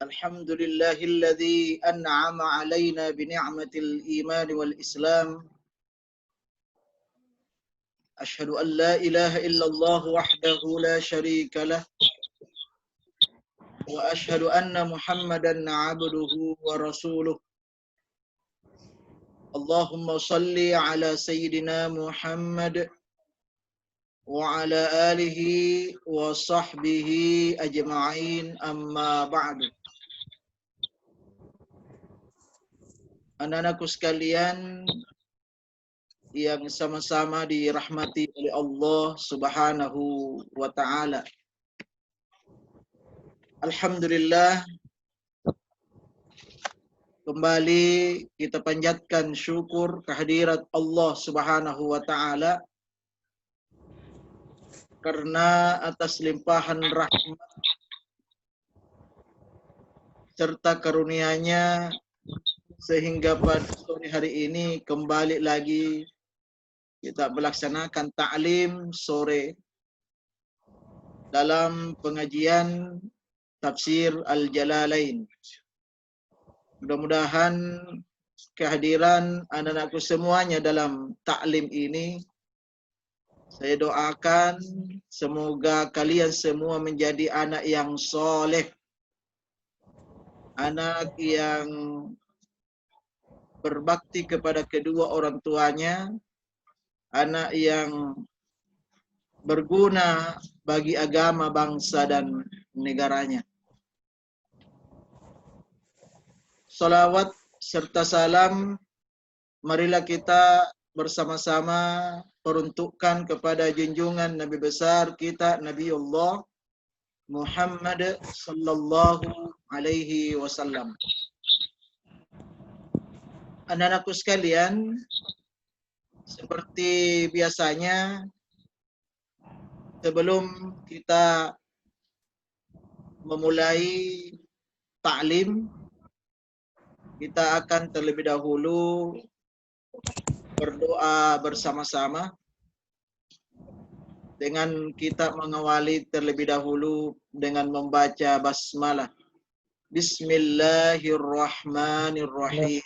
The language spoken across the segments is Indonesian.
الحمد لله الذي أنعم علينا بنعمة الإيمان والإسلام. أشهد أن لا إله إلا الله وحده لا شريك له، وأشهد أن محمدا عبده ورسوله. اللهم صل على سيدنا محمد وعلى آله وصحبه أجمعين، أما بعد. Anak-anakku sekalian yang sama-sama dirahmati oleh Allah Subhanahu wa Ta'ala. Alhamdulillah, kembali kita panjatkan syukur kehadirat Allah Subhanahu wa Ta'ala karena atas limpahan rahmat serta karunia-Nya sehingga pada sore hari ini kembali lagi kita melaksanakan ta'lim sore dalam pengajian tafsir Al-Jalalain. Mudah-mudahan kehadiran anak-anakku semuanya dalam ta'lim ini, saya doakan semoga kalian semua menjadi anak yang soleh, anak yang berbakti kepada kedua orang tuanya, anak yang berguna bagi agama, bangsa, dan negaranya. Salawat serta salam marilah kita bersama-sama peruntukkan kepada junjungan Nabi besar kita, Nabiullah Muhammad sallallahu alaihi wasallam. Anak-anakku sekalian, seperti biasanya sebelum kita memulai ta'lim, kita akan terlebih dahulu berdoa bersama-sama dengan kita mengawali terlebih dahulu dengan membaca basmalah. Bismillahirrahmanirrahim.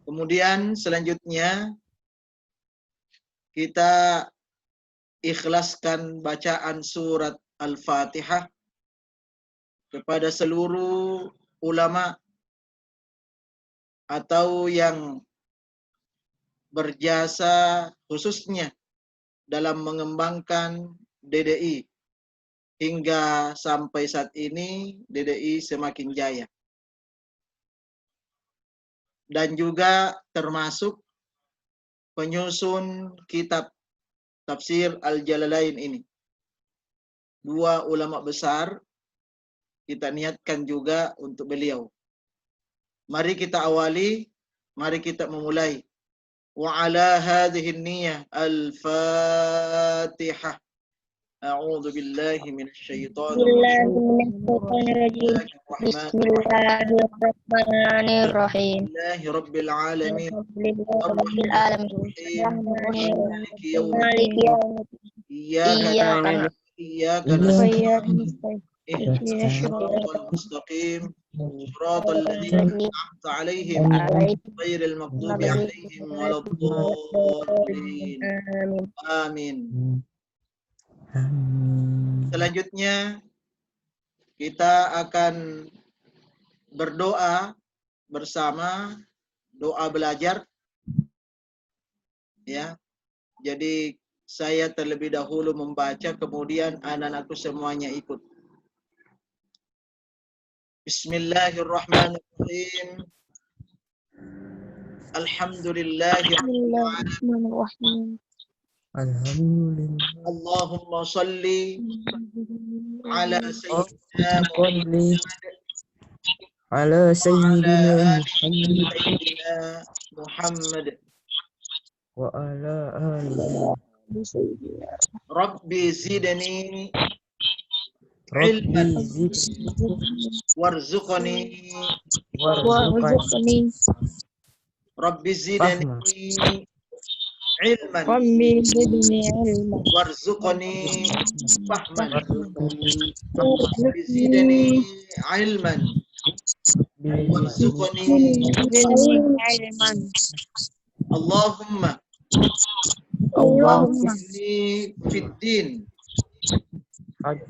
Kemudian selanjutnya kita ikhlaskan bacaan surat Al-Fatihah kepada seluruh ulama atau yang berjasa khususnya dalam mengembangkan DDI hingga sampai saat ini DDI semakin jaya. Dan juga termasuk penyusun kitab tafsir Al-Jalalain ini. Dua ulama besar kita niatkan juga untuk beliau. Mari kita awali, mari kita memulai. Wa ala hadhihi niyyah al-Fatihah. A'udzu billahi minasy syaithanir rajim. Bismillahirrahmanirrahim. Rabbil alamin. Rabbil alamin. Maliki Maliki yaumiddin. Iyyaka nasta'in. Ihdinas siratal mustaqim. Shiratal ladzina an'amta 'alaihim ghairil maghdubi 'alaihim waladdallin. Amin. Selanjutnya kita akan berdoa bersama, doa belajar. Ya. Jadi saya terlebih dahulu membaca, kemudian anak-anakku semuanya ikut. Bismillahirrahmanirrahim. Alhamdulillahirrahmanirrahim. Allahumma salli ala sayyidina Muhammad wa ala alihi Rabbi zidni ilman warzuqni Rabbi zidni ilman Rabbi zidni ilman. warzuqni fahman warzuqni zidni ilman warzuqni Zidni ilman. Allahumma Allahumma fahimni fid din hadi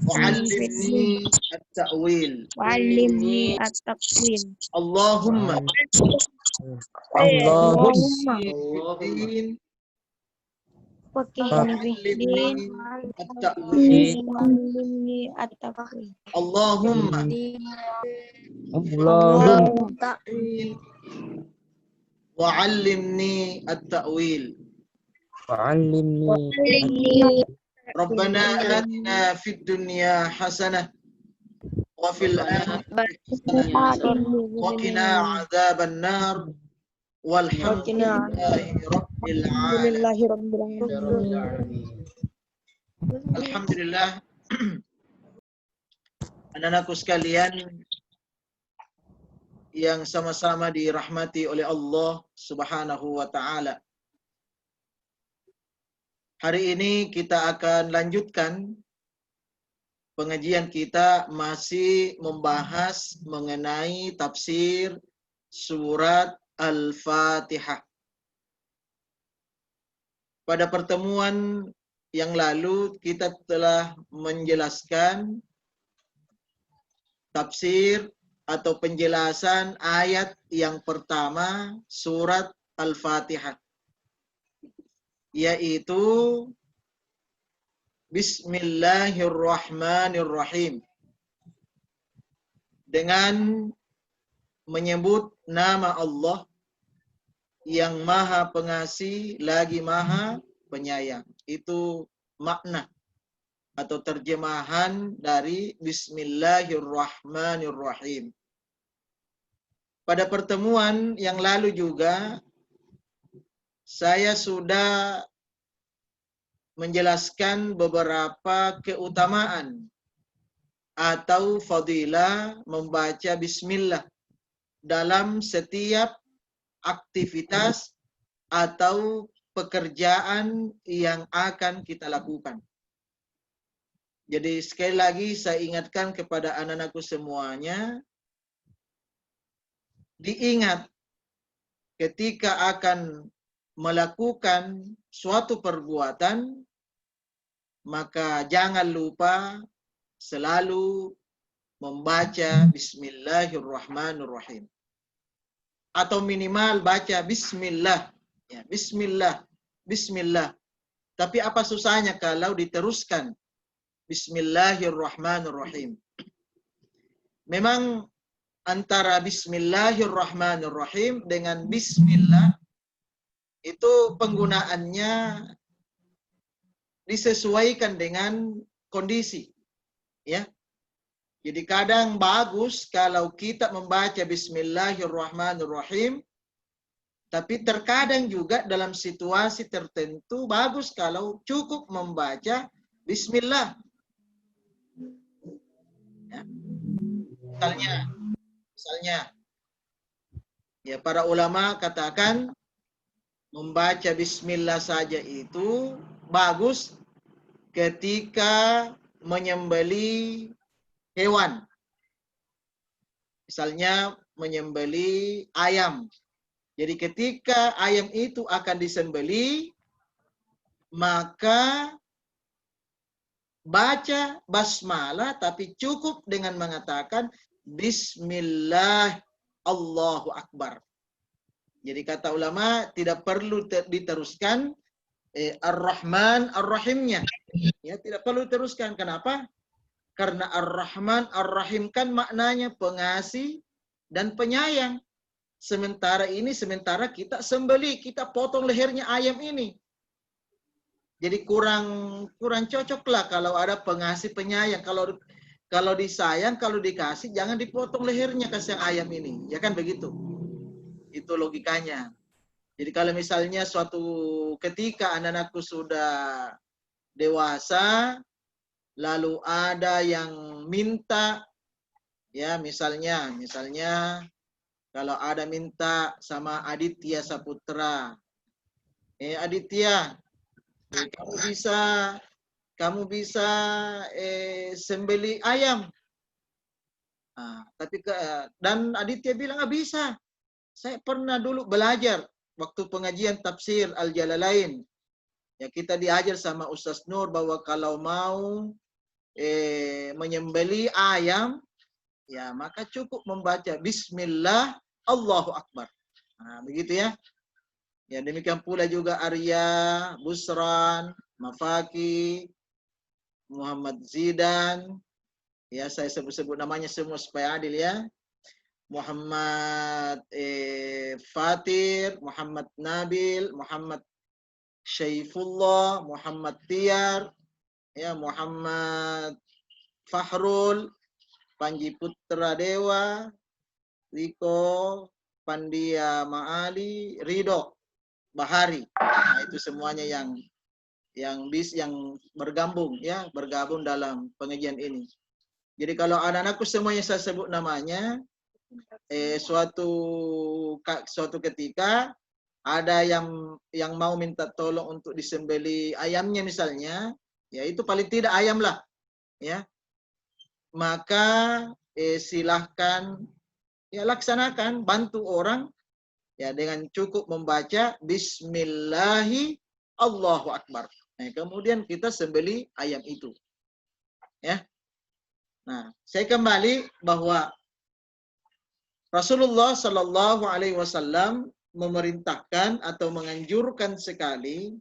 wa'allimni at-ta'wil wa'allimni at-taqwim. Allahumma Allahumma fid din Fakihni fiddin. wa'allimni at-ta'wil Wa'allimni at-taqwim. Allahumma Allahumma wa'allimni at-ta'wil wa'allimni Wa'allimni Rabbana atina fid dunya hasanah wa fil akhirati hasanah wa qina adzaban nar walhamdulillahi rabbil alamin. Alhamdulillah. Anak-anakku sekalian yang sama-sama dirahmati oleh Allah Subhanahu wa taala. Hari ini kita akan lanjutkan pengajian kita masih membahas mengenai tafsir surat Al-Fatihah. Pada pertemuan yang lalu kita telah menjelaskan tafsir atau penjelasan ayat yang pertama surat Al-Fatihah, yaitu Bismillahirrahmanirrahim, dengan menyebut nama Allah yang Maha Pengasih lagi Maha Penyayang. Itu makna atau terjemahan dari Bismillahirrahmanirrahim. Pada pertemuan yang lalu juga saya sudah menjelaskan beberapa keutamaan atau fadilah membaca bismillah dalam setiap aktivitas atau pekerjaan yang akan kita lakukan. Jadi sekali lagi saya ingatkan kepada anak-anakku semuanya, diingat ketika akan melakukan suatu perbuatan, maka jangan lupa selalu membaca Bismillahirrahmanirrahim. Atau minimal baca Bismillah. Ya, Bismillah, Bismillah. Tapi apa susahnya kalau diteruskan Bismillahirrahmanirrahim. Memang antara Bismillahirrahmanirrahim dengan Bismillah itu penggunaannya disesuaikan dengan kondisi, ya. Jadi kadang bagus kalau kita membaca Bismillahirrahmanirrahim, tapi terkadang juga dalam situasi tertentu bagus kalau cukup membaca Bismillah. Ya. Misalnya, ya para ulama katakan membaca Bismillah saja itu bagus ketika menyembeli hewan. Misalnya menyembeli ayam. Jadi ketika ayam itu akan disembeli, maka baca basmalah tapi cukup dengan mengatakan Bismillah Allahu Akbar. Jadi kata ulama tidak perlu diteruskan Ar-Rahman Ar-Rahimnya. Ya, tidak perlu diteruskan. Kenapa? Karena Ar-Rahman Ar-Rahim kan maknanya pengasih dan penyayang. Sementara kita sembeli, kita potong lehernya ayam ini. Jadi kurang cocoklah kalau ada pengasih penyayang. Kalau disayang, kalau dikasih, jangan dipotong lehernya kasih ayam ini. Ya kan begitu. Itu logikanya. Jadi kalau misalnya suatu ketika anak-anakku sudah dewasa, lalu ada yang minta, ya misalnya kalau ada minta sama Aditya Saputra, Aditya, kamu bisa sembeli ayam. Dan Aditya bilang, bisa. Saya pernah dulu belajar waktu pengajian tafsir Al-Jalalain. Ya, kita diajar sama Ustaz Nur bahwa kalau mau menyembeli ayam, ya maka cukup membaca Bismillah, Allahu Akbar. Begitu ya. Ya, demikian pula juga Arya, Busran, Mafaki, Muhammad Zidan. Ya, saya sebut-sebut namanya semua supaya adil ya. Muhammad Fatir, Muhammad Nabil, Muhammad Syaifullah, Muhammad Tiar, ya, Muhammad Fahrul, Panji Putra Dewa, Riko, Pandia Maali, Ridho Bahari. Nah, itu semuanya yang bergabung ya, bergabung dalam pengajian ini. Jadi kalau anak-anakku semuanya saya sebut namanya, suatu ketika ada yang mau minta tolong untuk disembeli ayamnya misalnya, ya itu paling tidak ayam lah, ya. Maka silahkan ya laksanakan, bantu orang ya dengan cukup membaca Bismillahi Allahu Akbar. Nah, kemudian kita sembeli ayam itu, ya. Nah, saya kembali bahwa Rasulullah Shallallahu Alaihi Wasallam memerintahkan atau menganjurkan sekali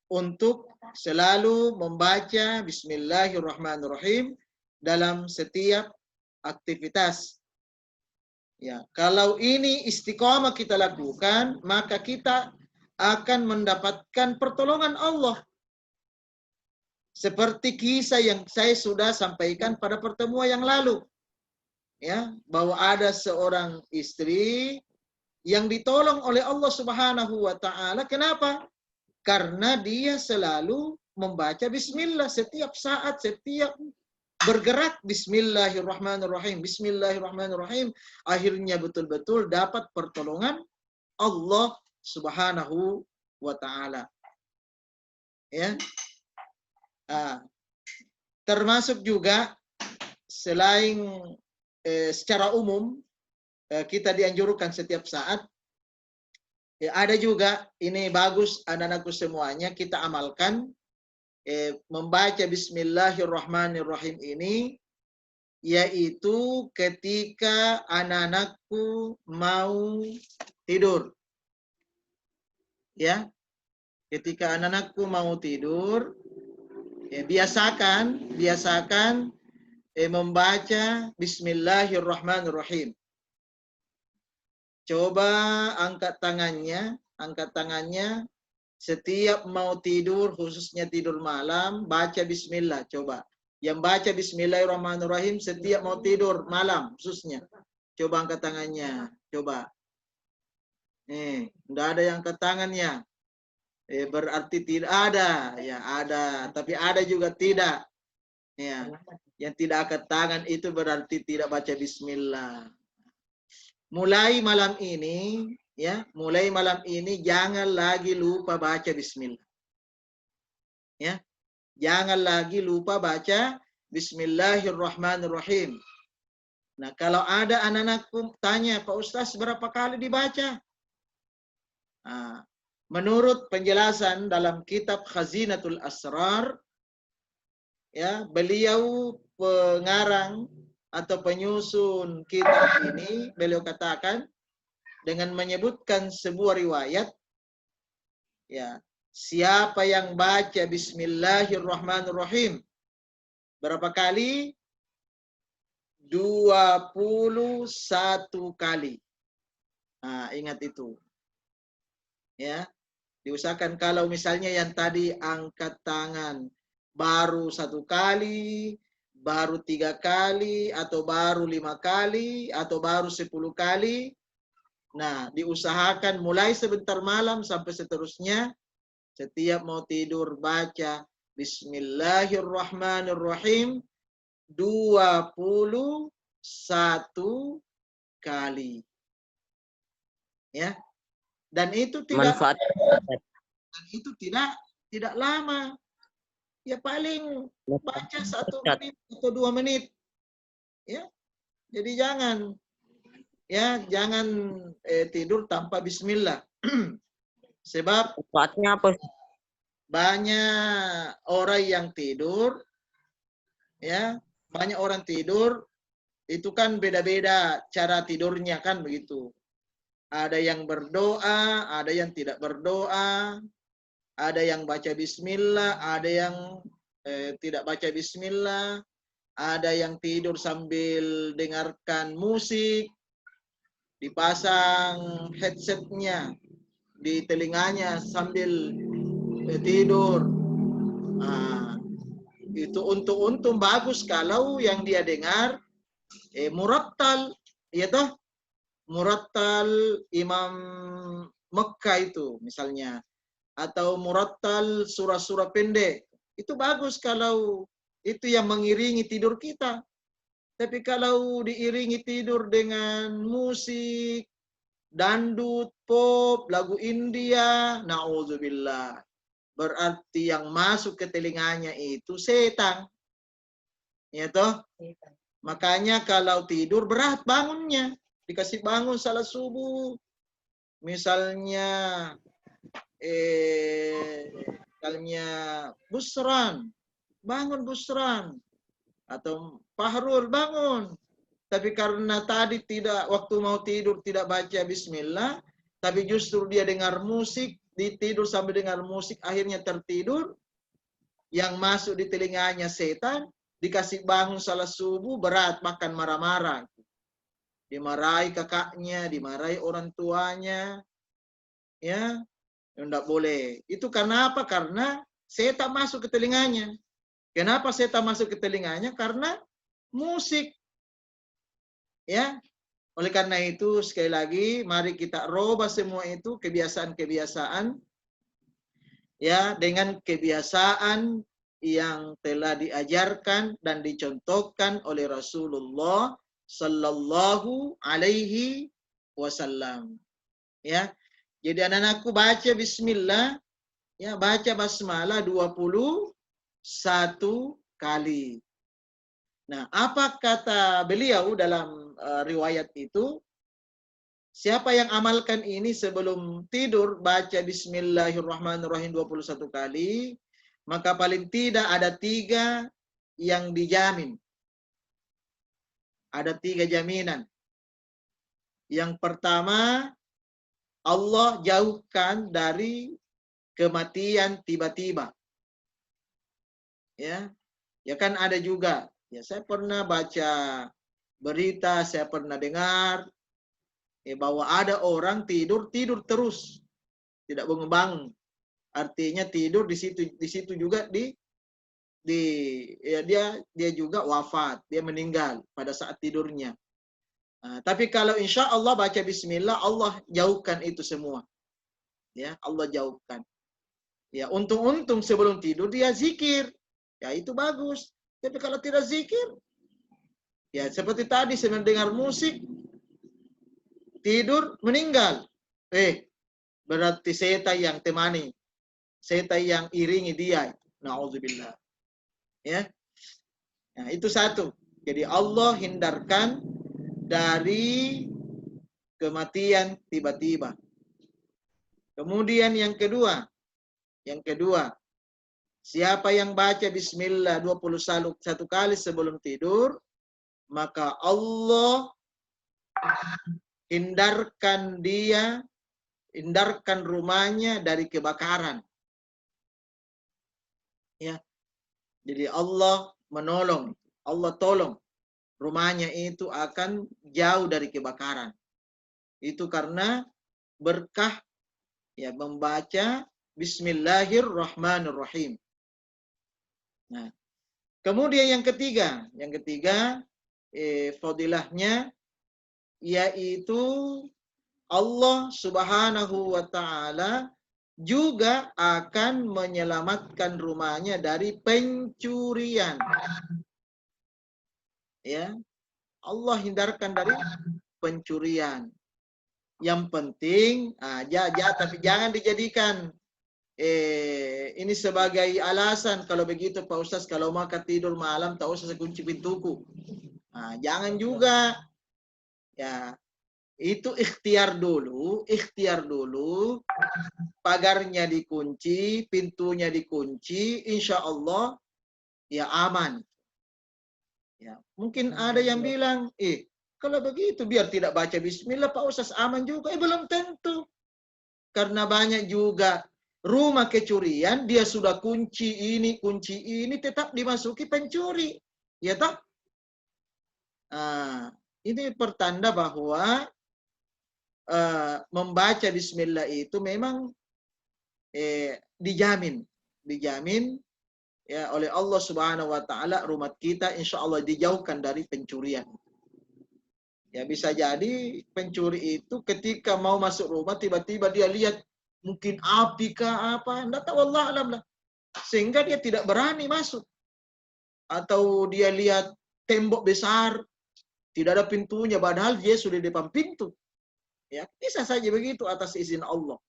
untuk selalu membaca Bismillahirrahmanirrahim dalam setiap aktivitas. Ya, kalau ini istiqamah kita lakukan, maka kita akan mendapatkan pertolongan Allah. Seperti kisah yang saya sudah sampaikan pada pertemuan yang lalu. Ya, bahwa ada seorang istri yang ditolong oleh Allah Subhanahu wa taala. Kenapa? Karena dia selalu membaca bismillah setiap saat, setiap bergerak Bismillahirrahmanirrahim, Bismillahirrahmanirrahim. Akhirnya betul-betul dapat pertolongan Allah Subhanahu wa taala. Ya. Termasuk juga selain secara umum kita dianjurkan setiap saat, ada juga ini bagus anak-anakku semuanya kita amalkan, membaca Bismillahirrahmanirrahim ini, yaitu ketika anak-anakku mau tidur. Ya, ketika anak-anakku mau tidur, biasakan membaca Bismillahirrahmanirrahim. Coba angkat tangannya setiap mau tidur, khususnya tidur malam, baca bismillah. Coba yang baca Bismillahirrahmanirrahim setiap mau tidur malam khususnya, coba angkat tangannya. Coba enggak ada yang angkat tangannya, berarti tidak ada. Ya ada, tapi ada juga tidak. Ya, yang tidak angkat tangan itu berarti tidak baca bismillah. Mulai malam ini jangan lagi lupa baca bismillah. Ya. Jangan lagi lupa baca Bismillahirrahmanirrahim. Nah, kalau ada anak-anakku tanya, Pak Ustaz berapa kali dibaca? Nah, menurut penjelasan dalam kitab Khazinatul Asrar, ya, beliau pengarang atau penyusun kitab ini, beliau katakan dengan menyebutkan sebuah riwayat, ya, siapa yang baca Bismillahirrahmanirrahim berapa kali? 21 kali. Nah, ingat itu. Ya, diusahakan kalau misalnya yang tadi angkat tangan baru 1 kali, baru 3 kali, atau baru 5 kali, atau baru 10 kali. Nah, diusahakan mulai sebentar malam sampai seterusnya, setiap mau tidur baca Bismillahirrahmanirrahim 21 kali. Ya. Dan itu tidak Manfaat Dan itu tidak lama. Ya paling baca 1 menit atau 2 menit. Ya. Jadi jangan tidur tanpa bismillah. Sebab Manfaatnya apa? banyak orang yang tidur, ya, banyak orang tidur itu kan beda-beda cara tidurnya kan begitu. Ada yang berdoa, ada yang tidak berdoa, ada yang baca bismillah, ada yang tidak baca bismillah, ada yang tidur sambil dengarkan musik, dipasang headsetnya di telinganya sambil tidur. Nah, itu untung bagus kalau yang dia dengar murattal, ya toh, murattal Imam Mekkah itu misalnya, atau murattal surah-surah pendek. Itu bagus kalau itu yang mengiringi tidur kita. Tapi kalau diiringi tidur dengan musik, dangdut, pop, lagu India, na'udzubillah. Berarti yang masuk ke telinganya itu setan. Ya toh? Makanya kalau tidur berat bangunnya. Dikasih bangun salat subuh. Misalnya Busran. Bangun Busran. Atau Fahrul bangun. Tapi karena tadi waktu mau tidur tidak baca bismillah, tapi justru dia dengar musik, tidur sambil dengar musik, akhirnya tertidur, yang masuk di telinganya setan, dikasih bangun salat subuh, berat, makan marah-marah. Dimarahi kakaknya, dimarahi orang tuanya, ya, tidak boleh. Itu karena apa? Karena setan masuk ke telinganya. Kenapa setan masuk ke telinganya? Karena musik. Ya, oleh karena itu sekali lagi mari kita rubah semua itu kebiasaan-kebiasaan ya dengan kebiasaan yang telah diajarkan dan dicontohkan oleh Rasulullah sallallahu alaihi wasallam. Ya. Jadi anak-anakku baca bismillah, ya, baca basmalah 21 kali. Nah, apa kata beliau dalam riwayat itu? Siapa yang amalkan ini sebelum tidur, baca bismillahirrahmanirrahim 21 kali, maka paling tidak ada 3 yang dijamin. Ada 3 jaminan. Yang pertama, Allah jauhkan dari kematian tiba-tiba. Ya, ya kan ada juga. Ya, saya pernah baca berita, saya pernah dengar bahwa ada orang tidur terus, tidak bangun-bangun. Artinya tidur di situ juga ya dia juga wafat, dia meninggal pada saat tidurnya. Nah, tapi kalau insya Allah baca bismillah, Allah jauhkan itu semua. Ya, Allah jauhkan. Ya, untung sebelum tidur dia zikir. Ya, itu bagus. Tapi kalau tidak zikir, ya seperti tadi saya mendengar musik, tidur, meninggal. Berarti setan yang temani. Setan yang iringi dia. Na'udzubillah. Ya. Nah, itu satu. Jadi Allah hindarkan dari kematian tiba-tiba. Kemudian yang kedua, siapa yang baca bismillah 21 kali sebelum tidur, maka Allah hindarkan rumahnya dari kebakaran. Ya. Jadi Allah menolong, Allah tolong rumahnya itu akan jauh dari kebakaran. Itu karena berkah ya membaca bismillahirrahmanirrahim. Nah, kemudian yang ketiga, fadilahnya yaitu Allah Subhanahu wa taala juga akan menyelamatkan rumahnya dari pencurian. Ya. Allah hindarkan dari pencurian. Yang penting tapi jangan dijadikan ini sebagai alasan kalau begitu Pak Ustaz, kalau makan tidur malam tak usah saya kunci pintuku. Nah, jangan juga. Ya, itu ikhtiar dulu, pagarnya dikunci, pintunya dikunci, insya Allah ya aman. Ya, mungkin ada yang bilang, kalau begitu biar tidak baca bismillah Pak Ustaz aman juga. Belum tentu. Karena banyak juga rumah kecurian, dia sudah kunci ini, tetap dimasuki pencuri. Ya tak? Ini pertanda bahwa membaca bismillah itu memang dijamin ya oleh Allah Subhanahu wa taala, rumah kita insya Allah dijauhkan dari pencurian. Ya bisa jadi pencuri itu ketika mau masuk rumah tiba-tiba dia lihat mungkin api kah apa, enggak tahu, Allah alam lah. Sehingga dia tidak berani masuk. Atau dia lihat tembok besar, tidak ada pintunya padahal dia sudah di depan pintu. Ya, bisa saja begitu atas izin Allah.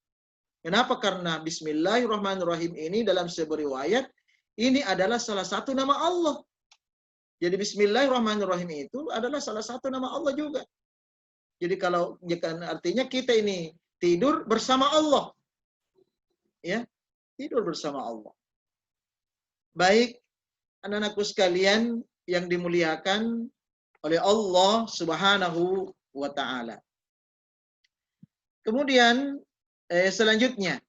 Kenapa? Karena bismillahirrahmanirrahim ini dalam sebuah riwayat ini adalah salah satu nama Allah. Jadi bismillahirrahmanirrahim itu adalah salah satu nama Allah juga. Jadi kalau artinya kita ini tidur bersama Allah. Ya, tidur bersama Allah. Baik, anak-anakku sekalian yang dimuliakan oleh Allah Subhanahu wa taala. Kemudian selanjutnya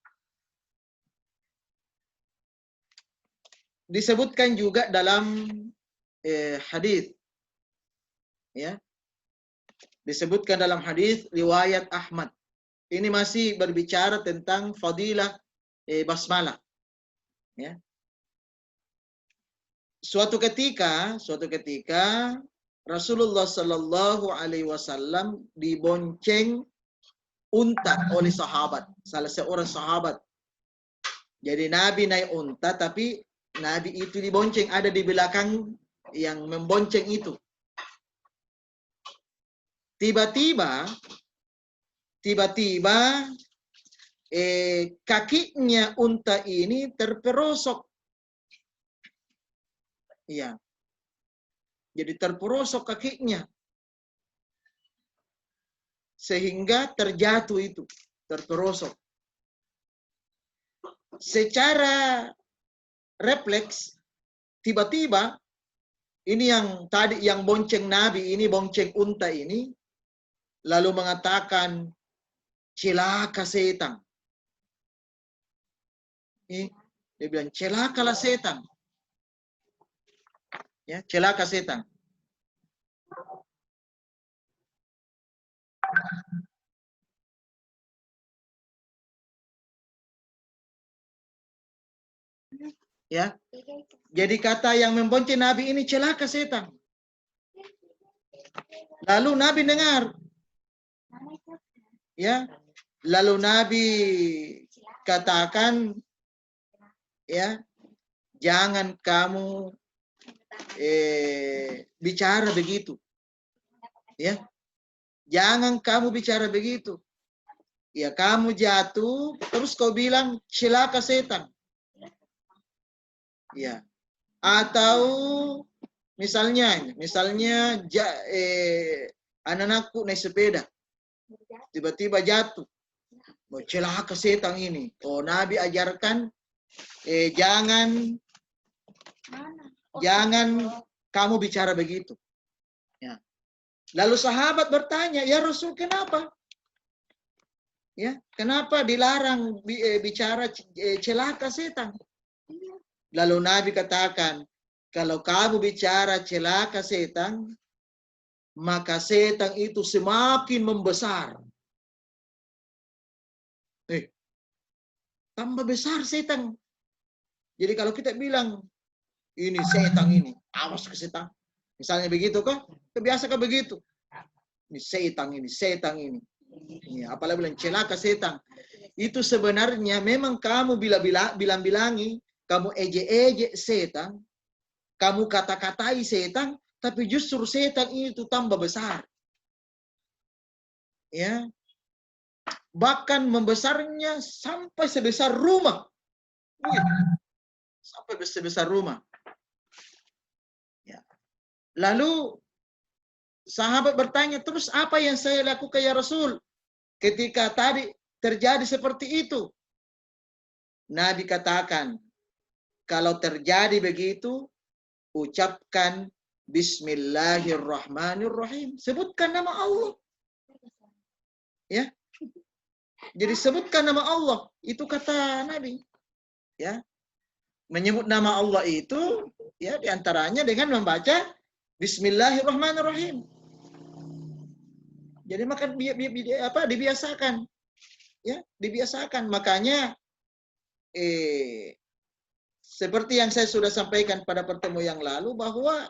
disebutkan juga dalam hadis, ya, disebutkan dalam hadis riwayat Ahmad. Ini masih berbicara tentang fadilah basmalah. Ya. Suatu ketika Rasulullah Sallallahu Alaihi Wasallam dibonceng unta oleh sahabat, salah seorang sahabat. Jadi Nabi naik unta, tapi Nabi itu dibonceng, ada di belakang yang membonceng itu. Tiba-tiba kakinya unta ini terperosok. Iya. Jadi terperosok kakinya. Sehingga terjatuh itu, terperosok. Secara refleks, tiba-tiba ini yang tadi yang bonceng Nabi ini, bonceng unta ini, lalu mengatakan, celaka setan. Dia bilang, celakalah setan. Ya, celaka setan. Ya. Jadi kata yang membonceng Nabi ini celaka setan. Lalu Nabi dengar. Ya. Lalu Nabi katakan, ya, jangan kamu bicara begitu. Ya. Jangan kamu bicara begitu. Ya, kamu jatuh terus kau bilang celaka setan. Ya. Atau misalnya anak-anakku naik sepeda. Tiba-tiba jatuh. Mau celaka setan ini. Oh, Nabi ajarkan jangan kamu bicara begitu. Ya. Lalu sahabat bertanya, "Ya Rasul, kenapa?" Ya, kenapa dilarang bicara celaka setan? Lalu Nabi katakan, kalau kamu bicara celaka setan, maka setan itu semakin membesar. Tambah besar setan. Jadi kalau kita bilang, ini setan ini, awas ke setan. Misalnya begitu kah? Kebiasaan begitu. Ini setan ini. Ya, apalagi bilang celaka setan. Itu sebenarnya memang kamu bilang-bilangi, kamu ejek-ejek setan, kamu kata-katai setan, tapi justru setan itu tambah besar. Ya. Bahkan membesarnya sampai sebesar rumah. Wih, sampai besar-besar rumah. Ya. Lalu sahabat bertanya, terus apa yang saya lakukan ya Rasul? Ketika tadi terjadi seperti itu. Nabi katakan, kalau terjadi begitu, ucapkan Bismillahirrahmanirrahim. Sebutkan nama Allah. Ya. Jadi sebutkan nama Allah. Itu kata Nabi. Ya. Menyebut nama Allah itu ya diantaranya dengan membaca Bismillahirrahmanirrahim. Jadi maka dibiasakan. Ya, dibiasakan. Makanya seperti yang saya sudah sampaikan pada pertemuan yang lalu bahwa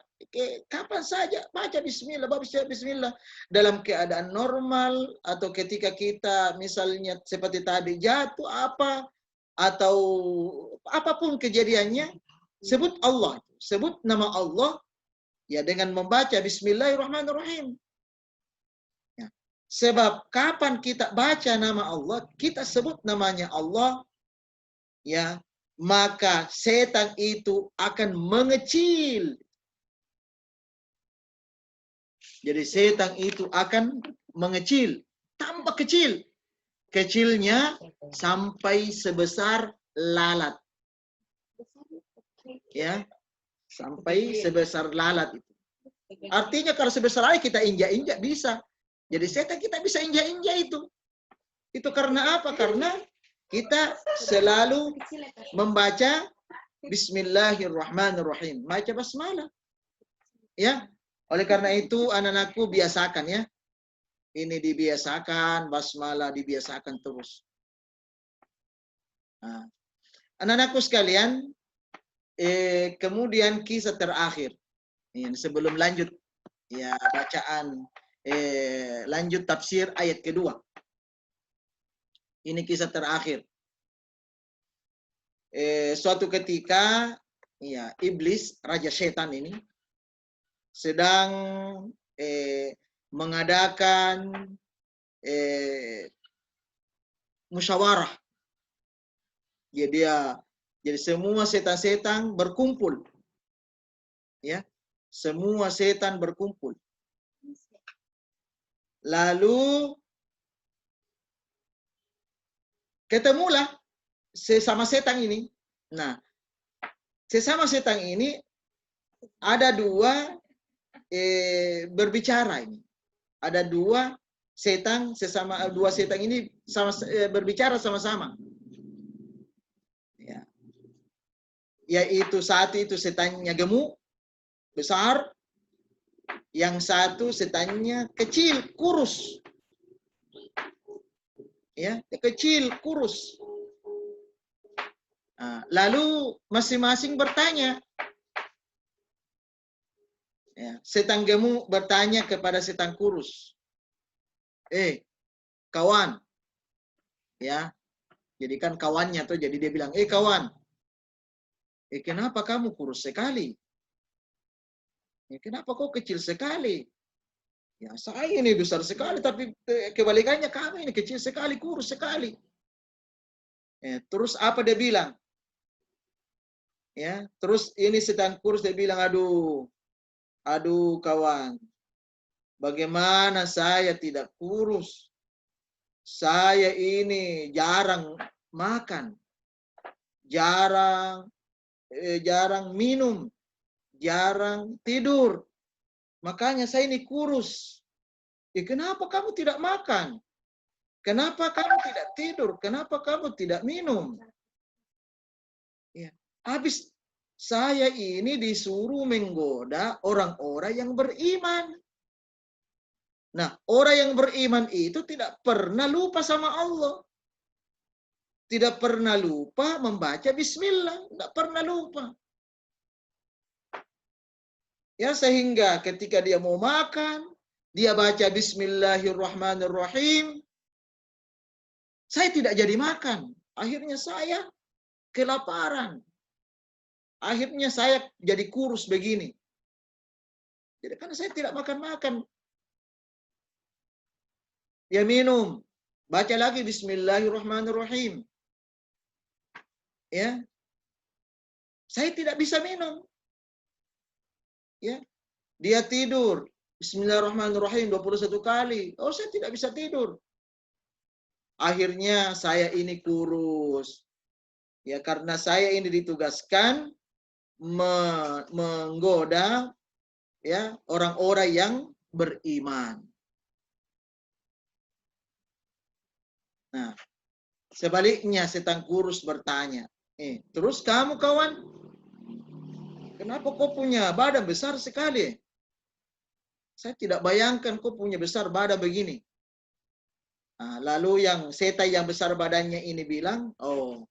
kapan saja baca bismillah, baca bismillah dalam keadaan normal atau ketika kita misalnya seperti tadi jatuh apa atau apapun kejadiannya, sebut Allah, sebut nama Allah ya dengan membaca Bismillahirrahmanirrahim. Ya. Sebab kapan kita baca nama Allah, kita sebut namanya Allah, ya, maka setan itu akan mengecil. Jadi setan itu akan mengecil, tambah kecil. Kecilnya sampai sebesar lalat. Ya, sampai sebesar lalat itu. Artinya kalau sebesar lalat kita injak-injak bisa. Jadi setan kita bisa injak-injak itu. Itu karena apa? Karena kita selalu membaca Bismillahirrahmanirrahim. Baca basmalah. Ya. Oleh karena itu anak-anakku biasakan ya. Ini dibiasakan, basmalah dibiasakan terus. Nah, anak-anakku sekalian, kemudian kisah terakhir. Ini sebelum lanjut ya bacaan lanjut tafsir ayat kedua. Ini kisah terakhir. Suatu ketika ya iblis, raja setan ini sedang mengadakan musyawarah. Jadi semua setan-setan berkumpul. Ya. Semua setan berkumpul. Lalu ketemulah sesama setan ini. Nah, sesama setan ini ada dua berbicara ini. Ada dua setan ini berbicara sama-sama. Ya. Yaitu satu itu setannya gemuk, besar, yang satu setannya kecil, kurus. Ya, kecil, kurus. Nah, lalu masing-masing bertanya. Ya, setan gemuk bertanya kepada setan kurus. Kawan. Ya. Jadi kan kawannya tuh, jadi dia bilang, kawan. Kenapa kamu kurus sekali? Kenapa kau kecil sekali? Ya, saya ini besar sekali, tapi kebalikannya kamu ini kecil sekali, kurus sekali. Terus apa dia bilang? Ya, terus ini setan kurus dia bilang, aduh kawan, bagaimana saya tidak kurus? Saya ini jarang makan, jarang minum, jarang tidur. Makanya saya ini kurus. Kenapa kamu tidak makan? Kenapa kamu tidak tidur? Kenapa kamu tidak minum? Ya, habis saya ini disuruh menggoda orang-orang yang beriman. Nah, orang yang beriman itu tidak pernah lupa sama Allah. Tidak pernah lupa membaca bismillah. Tidak pernah lupa. Ya, sehingga ketika dia mau makan, dia baca Bismillahirrahmanirrahim. Saya tidak jadi makan. Akhirnya saya kelaparan. Akhirnya saya jadi kurus begini. Jadi karena saya tidak makan-makan. Ya minum. Baca lagi Bismillahirrahmanirrahim. Ya. Saya tidak bisa minum. Ya, dia tidur. Bismillahirrahmanirrahim 21 kali. Oh, saya tidak bisa tidur. Akhirnya saya ini kurus. Ya, karena saya ini ditugaskan menggoda ya orang-orang yang beriman. Nah, sebaliknya setan kurus bertanya, terus kamu kawan, kenapa kau punya badan besar sekali? Saya tidak bayangkan kau punya besar badan begini. Nah, lalu yang setan yang besar badannya ini bilang, oh,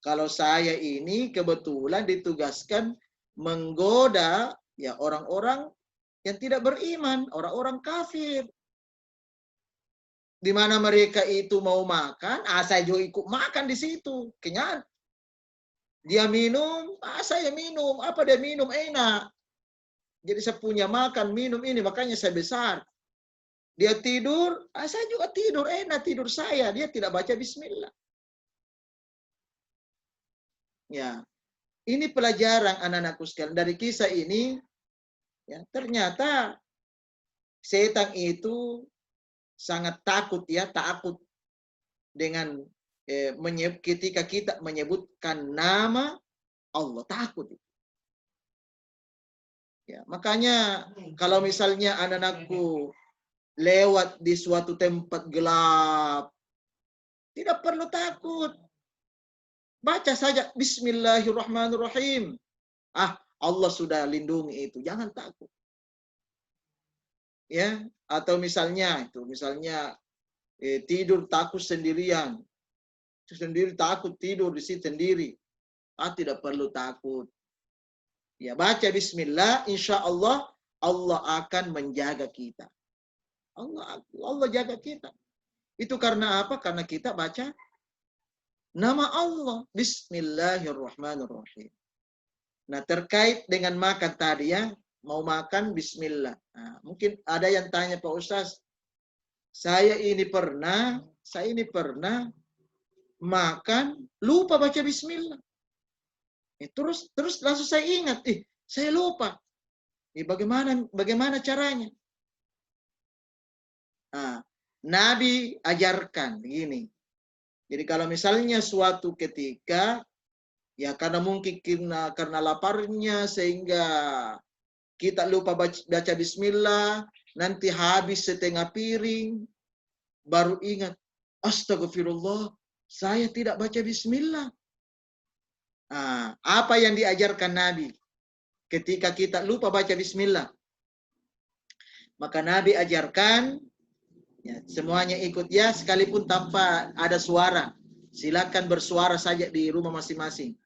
kalau saya ini kebetulan ditugaskan menggoda ya orang-orang yang tidak beriman, orang-orang kafir. Di mana mereka itu mau makan, saya juga ikut makan di situ, kenyang. Dia minum, saya minum. Apa dia minum? Enak. Jadi saya punya makan, minum ini, makanya saya besar. Dia tidur, saya juga tidur, enak tidur saya. Dia tidak baca bismillah. Ya, ini pelajaran anak-anakku sekalian. Dari kisah ini, ya, ternyata setan itu sangat takut ya, takut dengan ketika kita menyebutkan nama Allah, takut. Ya, makanya kalau misalnya anak-anakku lewat di suatu tempat gelap, tidak perlu takut. Baca saja Bismillahirrahmanirrahim. Allah sudah lindungi itu, jangan takut. Ya, atau misalnya tidur takut sendirian. Sendiri takut tidur di situ sendiri. Tidak perlu takut. Ya, baca bismillah, insya Allah Allah akan menjaga kita. Allah jaga kita. Itu karena apa? Karena kita baca nama Allah. Bismillahirrahmanirrahim. Nah, terkait dengan makan tadi ya, mau makan bismillah. Nah, mungkin ada yang tanya, Pak Ustaz, saya ini pernah makan lupa baca bismillah. Terus langsung saya ingat, saya lupa. Bagaimana caranya? Nabi ajarkan begini. Jadi kalau misalnya suatu ketika, ya karena mungkin karena laparnya sehingga kita lupa baca bismillah, nanti habis setengah piring, baru ingat, astagfirullah, saya tidak baca bismillah. Apa yang diajarkan Nabi ketika kita lupa baca bismillah? Maka Nabi ajarkan, ya, semuanya ikut ya, sekalipun tanpa ada suara. Silakan bersuara saja di rumah masing-masing.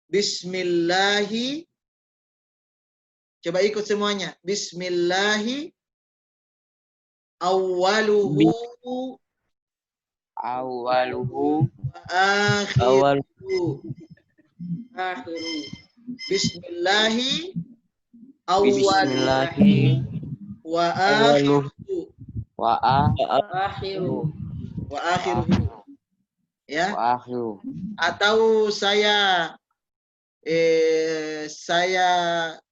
Bismillahi, coba ikut semuanya. Bismillahi awwaluhu akhiru. Bismillahi awwaluhu wa akhiru. Ya. Atau saya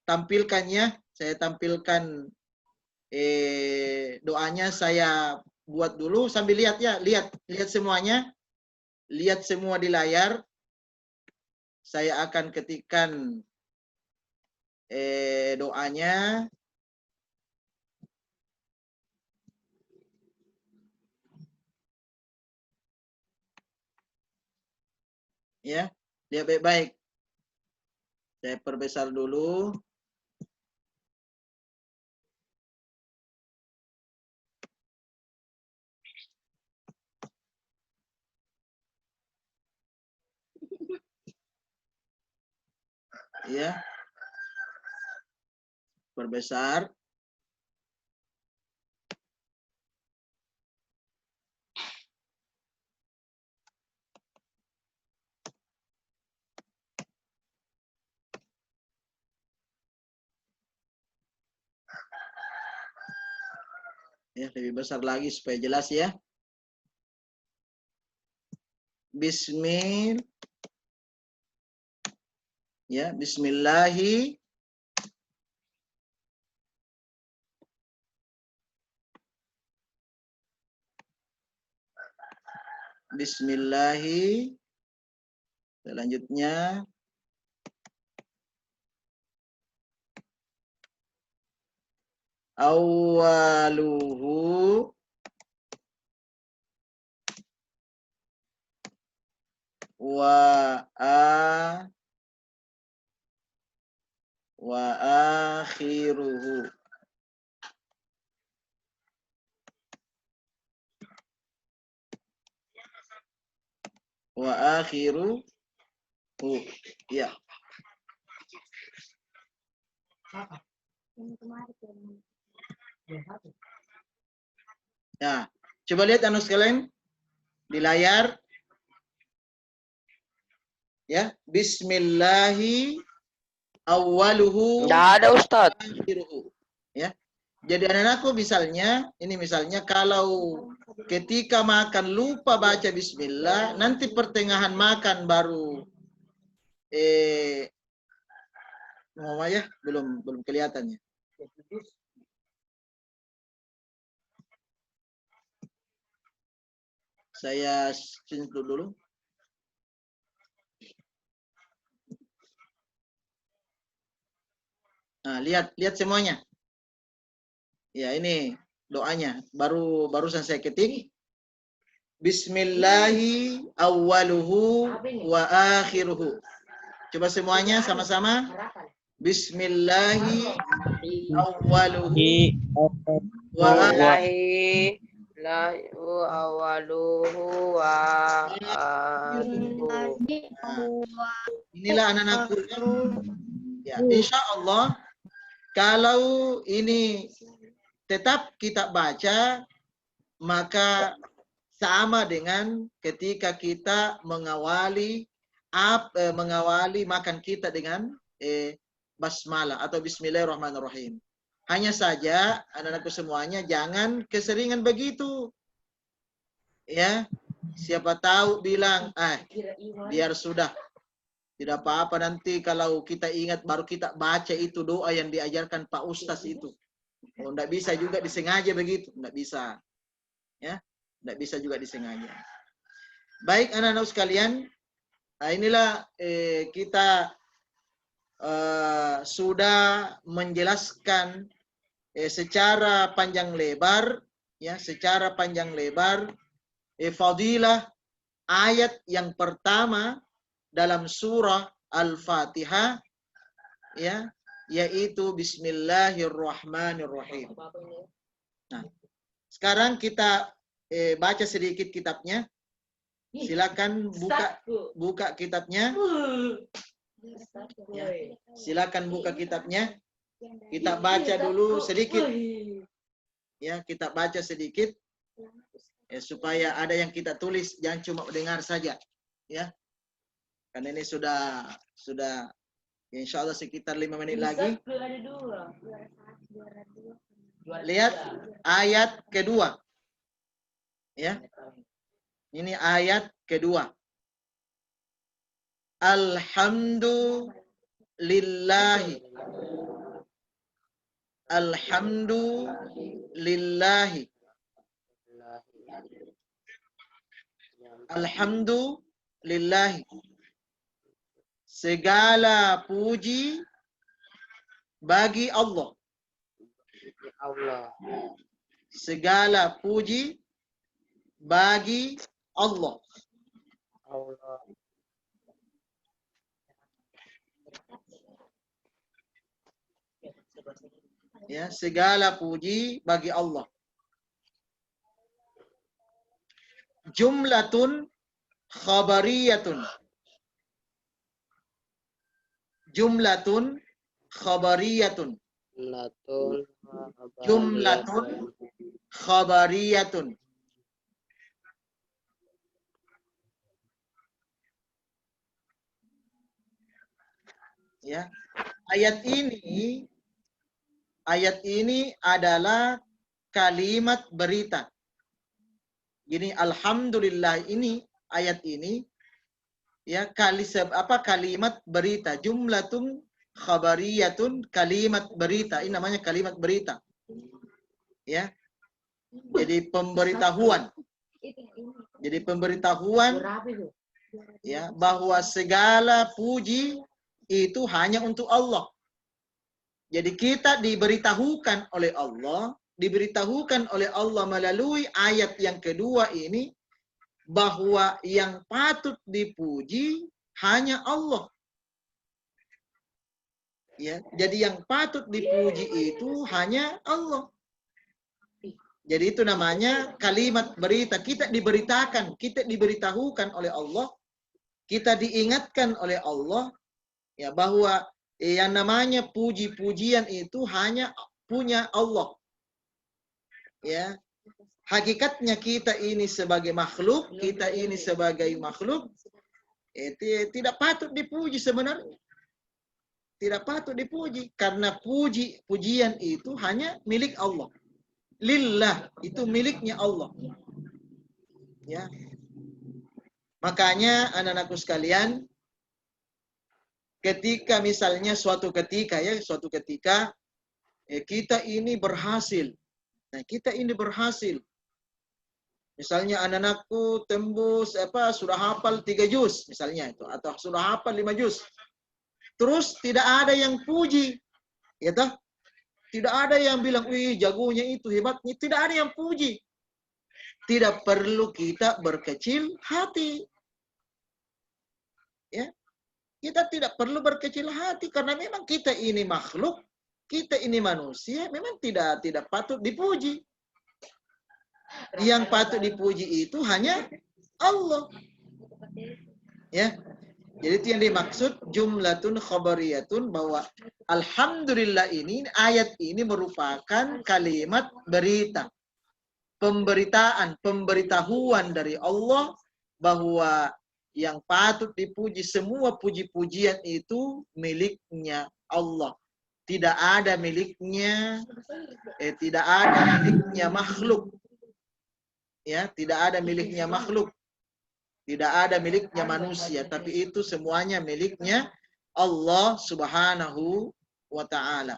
tampilkannya, saya tampilkan doanya, saya buat dulu sambil lihat ya, lihat semuanya, lihat semua di layar. Saya akan ketikkan doanya. Ya, lihat baik-baik. Saya perbesar dulu. Ya. Perbesar. Ya, lebih besar lagi supaya jelas ya. Bismillah. Ya, bismillahi Bismillahi. Selanjutnya awaluhu wa akhiruhu. Wa akhiruhu. Ya. Ya, coba lihat anu sekalian di layar. Ya, bismillahi awwaluhu Nggak ada Ustadz. akhiruhu. Ya. Jadi anak-anakku misalnya, ini misalnya kalau ketika makan lupa baca bismillah, nanti pertengahan makan baru ya, belum kelihatannya. Saya sentuh dulu. Nah, lihat semuanya. Ya, ini doanya. Barusan saya ketik. Bismillahi awwaluhu wa akhiruhu. Coba semuanya sama-sama. Bismillahi awwaluhu wa akhiruhu. Awaluhu wa Inilah anak-anakku. Ya, insya Allah kalau ini tetap kita baca, maka sama dengan ketika kita mengawali makan kita dengan basmalah atau bismillahirrahmanirrahim. Hanya saja anak-anakku semuanya jangan keseringan begitu. Ya, siapa tahu bilang, biar sudah. Tidak apa-apa nanti kalau kita ingat baru kita baca itu doa yang diajarkan Pak Ustaz itu. Oh, enggak bisa juga disengaja begitu, enggak bisa. Ya, enggak bisa juga disengaja. Baik anak-anak sekalian, inilah kita sudah menjelaskan secara panjang lebar, ya, secara panjang lebar fadilah ayat yang pertama dalam surah Al-Fatihah, ya, yaitu Bismillahirrahmanirrahim. Nah, sekarang kita baca sedikit kitabnya. Silakan buka kitabnya. Ya, silakan buka kitabnya. Kita baca dulu sedikit. Ya, kita baca sedikit supaya ada yang kita tulis, jangan cuma dengar saja. Ya. Karena ini sudah insya Allah sekitar 5 menit lagi. Lihat ayat kedua. Ya. Ini ayat kedua. Alhamdulillahi. Alhamdulillahi. Alhamdulillahi. Segala puji bagi Allah. Segala puji bagi Allah. Ya, segala puji bagi Allah. Jumlatun khabariyatun. Jumlatun khabariyatun. Jumlatun khabariyatun. Ya. Ayat ini adalah kalimat berita. Ini alhamdulillah ini ayat ini Ya, kalimat berita, jumlatun khabariyatun, kalimat berita. Ini namanya kalimat berita. Ya. Jadi pemberitahuan. Jadi pemberitahuan ya bahwa segala puji itu hanya untuk Allah. Jadi kita diberitahukan oleh Allah melalui ayat yang kedua ini bahwa yang patut dipuji hanya Allah. Ya, jadi yang patut dipuji itu hanya Allah. Jadi itu namanya kalimat berita. Kita diberitakan, kita diberitahukan oleh Allah, kita diingatkan oleh Allah ya bahwa yang namanya puji-pujian itu hanya punya Allah. Ya. Hakikatnya kita ini sebagai makhluk, tidak patut dipuji sebenarnya. Tidak patut dipuji karena pujian itu hanya milik Allah. Lillah, itu miliknya Allah. Ya. Makanya anak-anakku sekalian, ketika misalnya suatu ketika kita ini berhasil. Nah, kita ini berhasil. Misalnya anak-anakku tembus sudah hafal 3 juz misalnya itu atau sudah hafal 5 juz. Terus tidak ada yang puji. Ya toh? Tidak ada yang bilang, "Wih, jagonya itu hebatnya." Tidak ada yang puji. Tidak perlu kita berkecil hati. Ya. Kita tidak perlu berkecil hati karena memang kita ini makhluk, kita ini manusia, memang tidak patut dipuji. Yang patut dipuji itu hanya Allah. Ya. Jadi itu yang dimaksud jumlatun khabariyatun bahwa alhamdulillah ini ayat ini merupakan kalimat berita. Pemberitaan, pemberitahuan dari Allah bahwa yang patut dipuji semua puji-pujian itu miliknya Allah. Tidak ada miliknya makhluk. Ya, tidak ada miliknya makhluk. Tidak ada miliknya manusia, tapi itu semuanya miliknya Allah Subhanahu wa taala.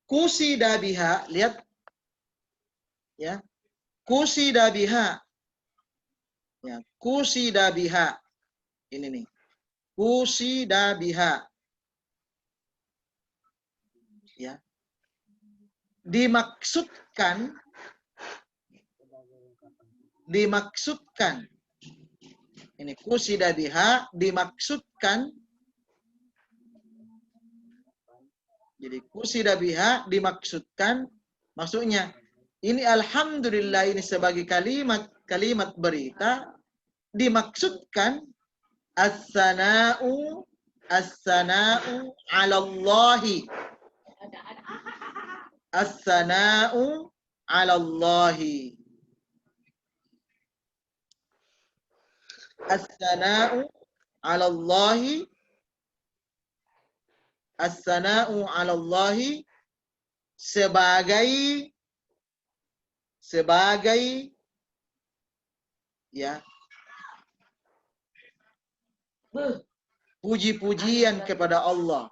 Kusida biha, lihat ya. Kusida biha. Ya, kusida biha. Ini nih. Kusida biha. Ya. Dimaksudkan ini kusida biha dimaksudkan. Jadi kusida biha dimaksudkan, maksudnya ini alhamdulillah ini sebagai kalimat berita dimaksudkan as-sana'u 'ala Allahi. As-sana'u 'ala Allahi. As-sana'u 'ala Allahi. As-sana'u 'ala Allahi sebagai ya puji-pujian kepada Allah,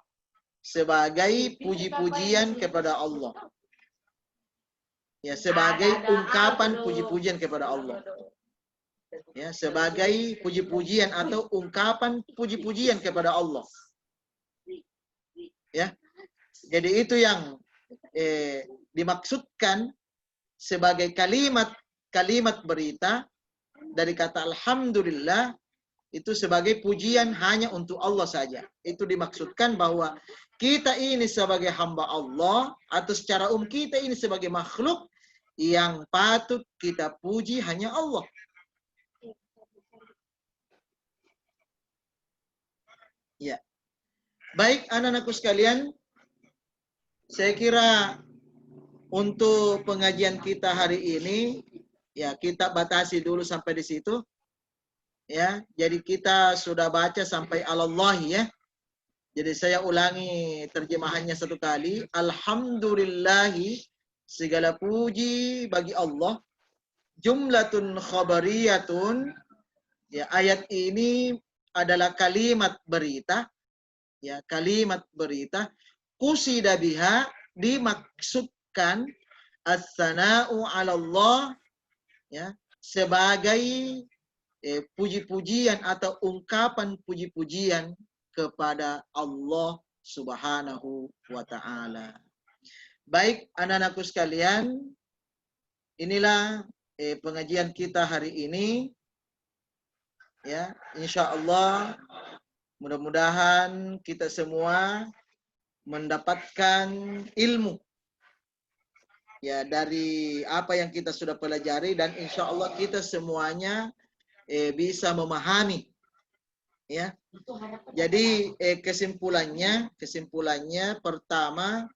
sebagai puji-pujian kepada Allah, ya sebagai ungkapan puji-pujian kepada Allah, ya sebagai puji-pujian atau ungkapan puji-pujian kepada Allah, ya. Jadi itu yang dimaksudkan sebagai kalimat berita dari kata alhamdulillah itu sebagai pujian hanya untuk Allah saja. Itu dimaksudkan bahwa kita ini sebagai hamba Allah atau secara kita ini sebagai makhluk yang patut kita puji hanya Allah. Ya. Baik anak-anakku sekalian, saya kira untuk pengajian kita hari ini ya kita batasi dulu sampai di situ. Ya, jadi kita sudah baca sampai Allah ya. Jadi saya ulangi terjemahannya satu kali. Alhamdulillahi, segala puji bagi Allah. jumlatun khabariyatun. Ya, ayat ini adalah kalimat berita, ya, kalimat berita. Qusida biha, dimaksudkan as-sana'u 'ala Allah, ya, sebagai puji-pujian atau ungkapan puji-pujian kepada Allah Subhanahu wa taala. Baik, anak-anakku sekalian, inilah pengajian kita hari ini. Ya, insyaallah mudah-mudahan kita semua mendapatkan ilmu ya dari apa yang kita sudah pelajari, dan insyaallah kita semuanya bisa memahami ya. Jadi kesimpulannya pertama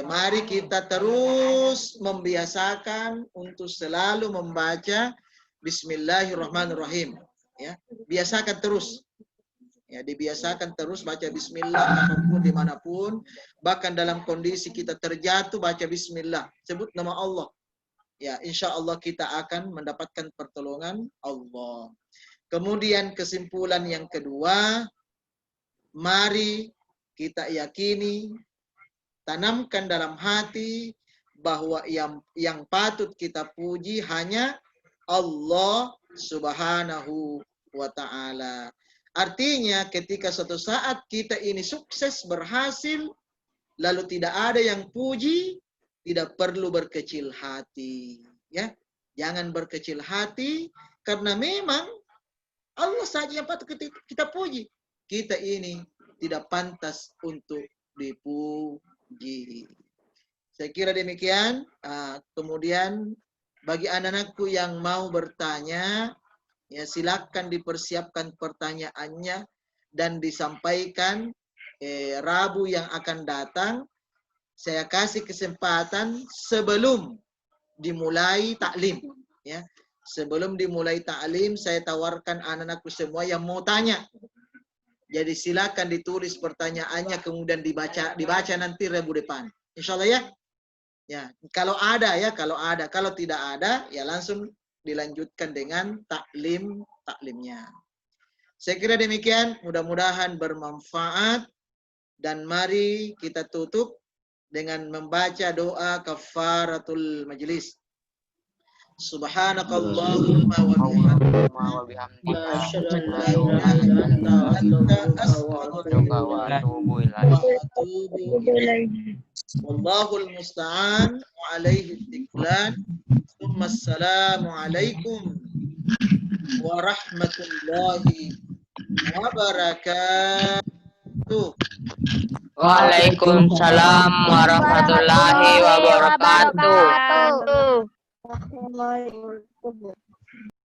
mari kita terus membiasakan untuk selalu membaca Bismillahirrahmanirrahim ya. Biasakan terus ya, dibiasakan terus baca bismillah apapun dimanapun, bahkan dalam kondisi kita terjatuh baca bismillah, sebut nama Allah ya, insya Allah kita akan mendapatkan pertolongan Allah. Kemudian kesimpulan yang kedua, mari kita yakini, tanamkan dalam hati bahwa yang patut kita puji hanya Allah Subhanahu wa ta'ala. Artinya ketika suatu saat kita ini sukses, berhasil, lalu tidak ada yang puji, tidak perlu berkecil hati. Ya, jangan berkecil hati, karena memang Allah saja yang patut kita puji. Kita ini tidak pantas untuk dipuji. Saya kira demikian. Kemudian bagi anak-anakku yang mau bertanya, ya silakan dipersiapkan pertanyaannya dan disampaikan Rabu yang akan datang. Saya kasih kesempatan sebelum dimulai taklim. Ya, sebelum dimulai taklim, saya tawarkan anak-anakku semua yang mau tanya. Jadi silakan ditulis pertanyaannya, kemudian dibaca nanti Rabu depan. Insya Allah ya. Ya, kalau ada ya, kalau tidak ada ya langsung dilanjutkan dengan taklimnya. Saya kira demikian, mudah-mudahan bermanfaat, dan mari kita tutup dengan membaca doa kafaratul majlis. Subhanakallahumma wa bihamdika asyhadu an la ilaha illa anta astaghfiruka wa atubu ilaik. Wallahul musta'an wa alaihi istiqlal. Assalamualaikum warahmatullahi wabarakatuh. Waalaikumsalam warahmatullahi wabarakatuh. Waalaikumsalam.